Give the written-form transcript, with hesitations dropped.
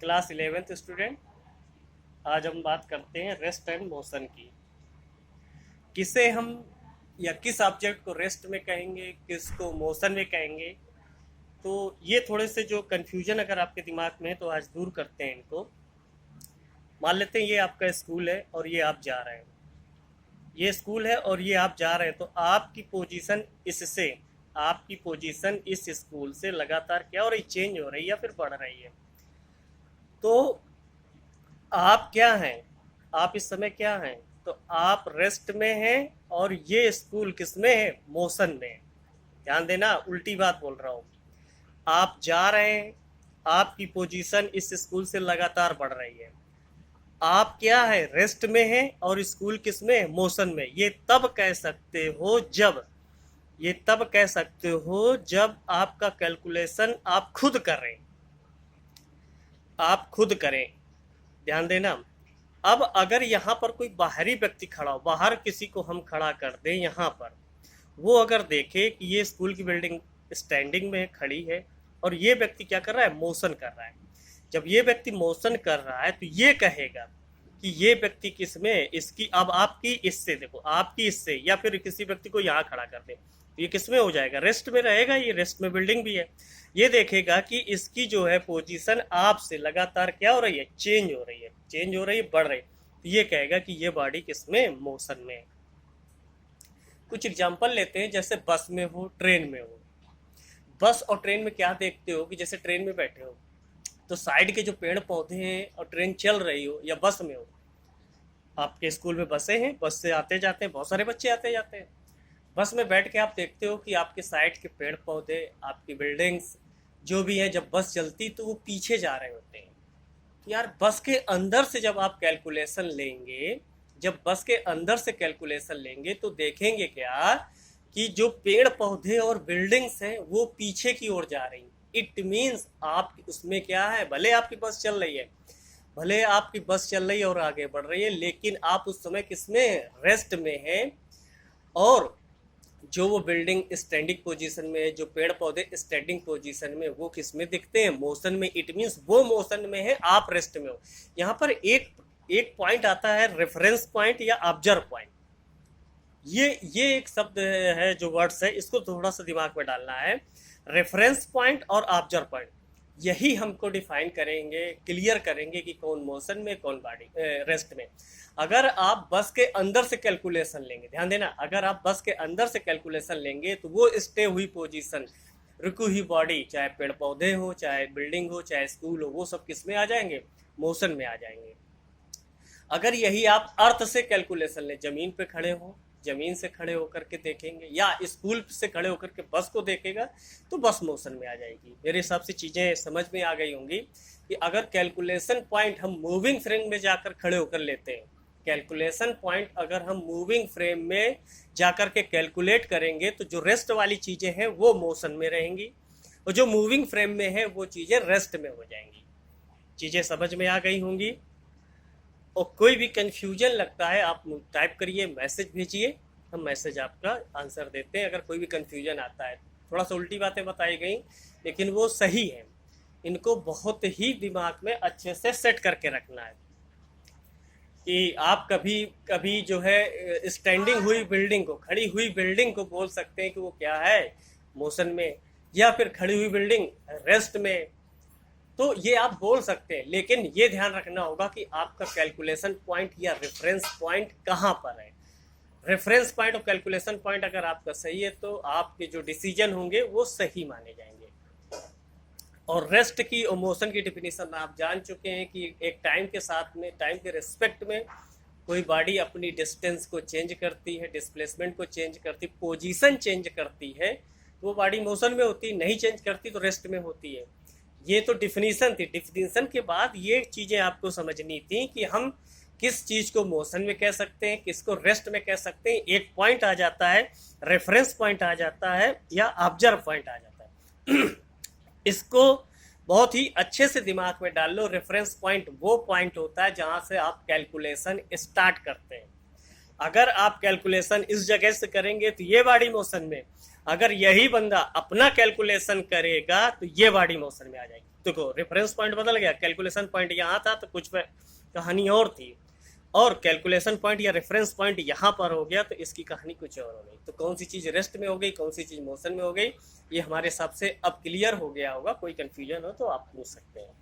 Class 11th student. आज हम बात करते हैं रेस्ट एंड मोशन की। किसे हम या किस ऑब्जेक्ट को रेस्ट में कहेंगे, किसको मोशन में कहेंगे। तो ये थोड़े से जो कन्फ्यूजन अगर आपके दिमाग में है तो आज दूर करते हैं इनको। मान लेते हैं ये आपका स्कूल है और ये आप जा रहे हैं। ये स्कूल है और ये आप जा रहे हैं, तो आपकी पोजीशन इससे, आपकी पोजीशन इस स्कूल से लगातार क्या हो रही, चेंज हो रही है या फिर बढ़ रही है। तो आप क्या हैं, आप इस समय क्या हैं, तो आप रेस्ट में हैं और ये स्कूल किस में है, मोशन में है। ध्यान देना, उल्टी बात बोल रहा हूँ। आप जा रहे हैं, आपकी पोजीशन इस स्कूल से लगातार बढ़ रही है। आप क्या है, रेस्ट में है और स्कूल किस में है, मोशन में। ये तब कह सकते हो जब, ये तब कह सकते हो जब आपका कैलकुलेशन आप खुद करें, आप खुद करें। ध्यान देना। अब अगर यहाँ पर कोई बाहरी व्यक्ति खड़ा हो, बाहर किसी को हम खड़ा कर दें यहाँ पर, वो अगर देखे कि ये स्कूल की बिल्डिंग स्टैंडिंग में खड़ी है और ये व्यक्ति क्या कर रहा है, मोशन कर रहा है। जब ये व्यक्ति मोशन कर रहा है तो ये कहेगा कि ये व्यक्ति किस में, इसकी, अब आपकी इससे देखो, आपकी इससे, या फिर किसी व्यक्ति को यहाँ खड़ा कर दे तो ये किस में हो जाएगा, रेस्ट में रहेगा। ये रेस्ट में बिल्डिंग भी है। ये देखेगा कि इसकी जो है पोजीशन आपसे लगातार क्या हो रही है, चेंज हो रही है, चेंज हो रही है, बढ़ रही है। तो ये कहेगा कि ये बॉडी किस में, मोशन में है। कुछ एग्जांपल लेते हैं, जैसे बस में हो, ट्रेन में हो। बस और ट्रेन में क्या देखते हो कि जैसे ट्रेन में बैठे हो तो साइड के जो पेड़ पौधे हैं और ट्रेन चल रही हो, या बस में हो, आपके स्कूल में बसें हैं, बस से आते जाते हैं, बहुत सारे बच्चे आते जाते हैं। बस में बैठ के आप देखते हो कि आपके साइड के पेड़ पौधे, आपकी बिल्डिंग्स जो भी है, जब बस चलती तो वो पीछे जा रहे होते हैं। तो यार बस के अंदर से जब आप कैलकुलेशन लेंगे, जब बस के अंदर से कैलकुलेशन लेंगे तो देखेंगे क्या कि जो पेड़ पौधे और बिल्डिंग्स हैं वो पीछे की ओर जा रही। इट मीन्स आप उसमें क्या है, भले आपकी बस चल रही है, भले आपकी बस चल रही है और आगे बढ़ रही है, लेकिन आप उस समय किसमें, रेस्ट में है। और जो वो बिल्डिंग स्टैंडिंग पोजीशन में है, जो पेड़ पौधे स्टैंडिंग पोजीशन में, वो किस में दिखते हैं, मोशन में। इट मीन्स वो मोशन में है, आप रेस्ट में हो। यहाँ पर एक पॉइंट आता है, रेफरेंस पॉइंट या ऑब्जर्व पॉइंट। ये एक शब्द है, जो वर्ड्स है, इसको थोड़ा सा दिमाग में डालना है। रेफरेंस पॉइंट और ऑब्जर्व पॉइंट, यही हमको डिफाइन करेंगे, क्लियर करेंगे कि कौन मोशन में, कौन बॉडी रेस्ट में। अगर आप बस के अंदर से कैलकुलेशन लेंगे, ध्यान देना, अगर आप बस के अंदर से कैलकुलेशन लेंगे तो वो स्टे हुई पोजीशन, रुकी हुई बॉडी, चाहे पेड़ पौधे हो, चाहे बिल्डिंग हो, चाहे स्कूल हो, वो सब किस में आ जाएंगे, मोशन में आ जाएंगे। अगर यही आप अर्थ से कैलकुलेशन लें, जमीन पे खड़े हो, जमीन से खड़े होकर के देखेंगे, या स्कूल से खड़े होकर के बस को देखेगा, तो बस मोशन में आ जाएगी। मेरे हिसाब से चीज़ें समझ में आ गई होंगी कि अगर कैलकुलेशन पॉइंट हम मूविंग फ्रेम में जाकर खड़े होकर लेते हैं, कैलकुलेशन पॉइंट अगर हम मूविंग फ्रेम में जाकर के कैलकुलेट करेंगे तो जो रेस्ट वाली चीज़ें हैं वो मोशन में रहेंगी, और जो मूविंग फ्रेम में है वो चीज़ें रेस्ट में हो जाएंगी। चीज़ें समझ में आ गई होंगी। और कोई भी कंफ्यूजन लगता है आप टाइप करिए, मैसेज भेजिए, हम मैसेज आपका आंसर देते हैं। अगर कोई भी कंफ्यूजन आता है, थोड़ा सा उल्टी बातें बताई गई लेकिन वो सही है, इनको बहुत ही दिमाग में अच्छे से सेट करके रखना है कि आप कभी कभी जो है स्टैंडिंग हुई बिल्डिंग को, खड़ी हुई बिल्डिंग को बोल सकते हैं कि वो क्या है, मोशन में, या फिर खड़ी हुई बिल्डिंग रेस्ट में। तो ये आप बोल सकते हैं, लेकिन ये ध्यान रखना होगा कि आपका कैलकुलेशन पॉइंट या रेफरेंस पॉइंट कहाँ पर है। रेफरेंस पॉइंट और कैलकुलेशन पॉइंट अगर आपका सही है तो आपके जो डिसीजन होंगे वो सही माने जाएंगे। और रेस्ट की और मोशन की डिफिनीशन आप जान चुके हैं कि एक टाइम के साथ में, टाइम के रिस्पेक्ट में कोई बॉडी अपनी डिस्टेंस को चेंज करती है, डिस्प्लेसमेंट को चेंज करती, पोजीशन चेंज करती है, तो वो बॉडी मोशन में होती, नहीं चेंज करती तो रेस्ट में होती है। ये तो डिफिनीशन थी। डिफिनीशन के बाद ये चीज़ें आपको समझनी थी कि हम किस चीज़ को मोशन में कह सकते हैं, किसको रेस्ट में कह सकते हैं। एक पॉइंट आ जाता है, रेफरेंस पॉइंट आ जाता है, या ऑब्जर्व पॉइंट आ जाता है। इसको बहुत ही अच्छे से दिमाग में डाल लो। रेफरेंस पॉइंट वो पॉइंट होता है जहाँ से आप कैलकुलेशन स्टार्ट करते हैं। अगर आप कैलकुलेशन इस जगह से करेंगे तो ये बॉडी मोशन में, अगर यही बंदा अपना कैलकुलेशन करेगा तो ये बॉडी मोशन में आ जाएगी। देखो रेफरेंस पॉइंट बदल गया, कैलकुलेशन पॉइंट यहाँ था तो कुछ कहानी और थी, और कैलकुलेशन पॉइंट या रेफरेंस पॉइंट यहाँ पर हो गया तो इसकी कहानी कुछ और हो गई। तो कौन सी चीज़ रेस्ट में हो गई, कौन सी चीज़ मोशन में हो गई, ये हमारे हिसाब से अब क्लियर हो गया होगा। कोई कंफ्यूजन हो तो आप पूछ सकते हैं।